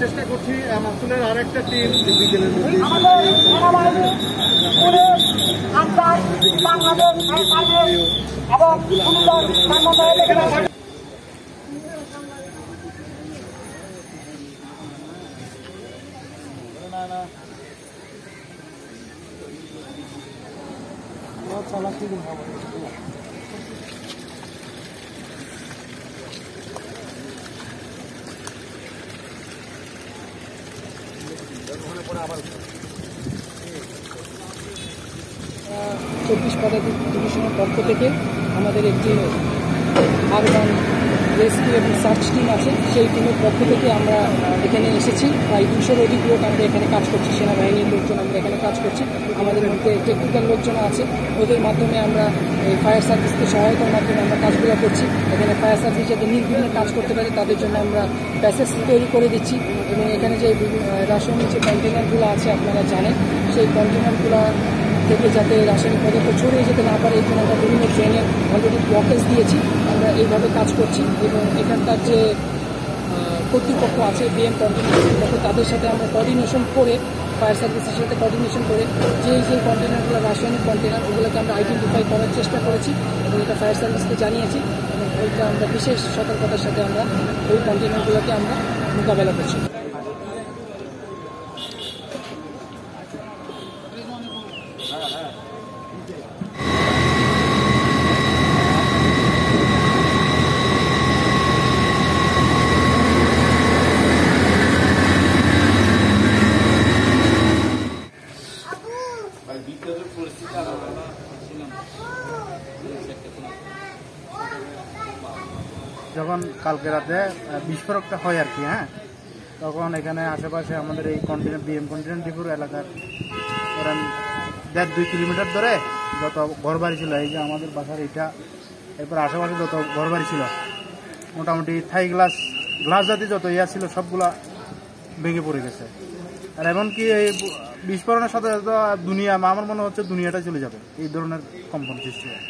চেষ্টা করছি মাসুলের আরেকটা টিম চব্বিশ পদাতিক ডিভিশনের পক্ষ থেকে আমাদের একটি আরবান রেস্কিউ এবং সার্চ টিম আছে। সেই টিমের পক্ষ থেকে আমরা এখানে এসেছি। প্রায় 200-র অধিক লোক আমরা এখানে কাজ করছি, সেনাবাহিনীর লোকজন আমরা এখানে কাজ করছি। আমাদের মধ্যে টেকনিক্যাল লোকজন আছে, ওদের মাধ্যমে আমরা এই ফায়ার সার্ভিসকে সহায়তার মাধ্যমে আমরা কাজগুলো করছি। এখানে ফায়ার সার্ভিস যাতে নির্বিঘ্নে কাজ করতে পারে তাদের জন্য আমরা প্যাসেজ তৈরি করে দিচ্ছি। এবং এখানে যে রাসায়নিক যে কন্টেনারগুলো আছে আপনারা জানেন, সেই কন্টেনারগুলো থেকে যাতে রাসায়নিক পদার্থ ছড়িয়ে যেতে না পারে এই জন্য আমরা বিভিন্ন ট্রেনের অলরেডি ব্লকেজ দিয়েছি। আমরা এইভাবে কাজ করছি এবং এখানকার যে কর্তৃপক্ষ আছে বিএম কন্টেনার তাদের সাথে আমরা কোঅর্ডিনেশন করে, ফায়ার সার্ভিসের সাথে কোঅর্ডিনেশন করে যে কন্টেনারগুলো রাসায়নিক কন্টেনার ওগুলোকে আমরা আইডেন্টিফাই করার চেষ্টা করেছি এবং এটা ফায়ার সার্ভিসকে জানিয়েছি এবং ওইটা আমরা বিশেষ সতর্কতার সাথে আমরা ওই কন্টেনারগুলোকে আমরা মোকাবেলা করছি। যখন কালকে রাতে বিস্ফোরকটা হয় আর কি, হ্যাঁ, তখন এখানে আশেপাশে আমাদের এই কন্টিনেন্ট বিএম কন্টিনেন্ট ডিপুর এলাকার ধরেন 1.5-2 কিলোমিটার ধরে যত ঘরবাড়ি ছিল, এই যে আমাদের বাসার এটা, এরপর আশেপাশে যত ঘরবাড়ি ছিল মোটামুটি থাই গ্লাস জাতীয় যত ইয়া ছিল সবগুলা ভেঙে পড়ে গেছে। আর এমনকি এই বিস্ফোরণের সাথে সাথে দুনিয়া, আমার মনে হচ্ছে দুনিয়াটা চলে যাবে, এই ধরনের কম্পন সৃষ্টি হয়।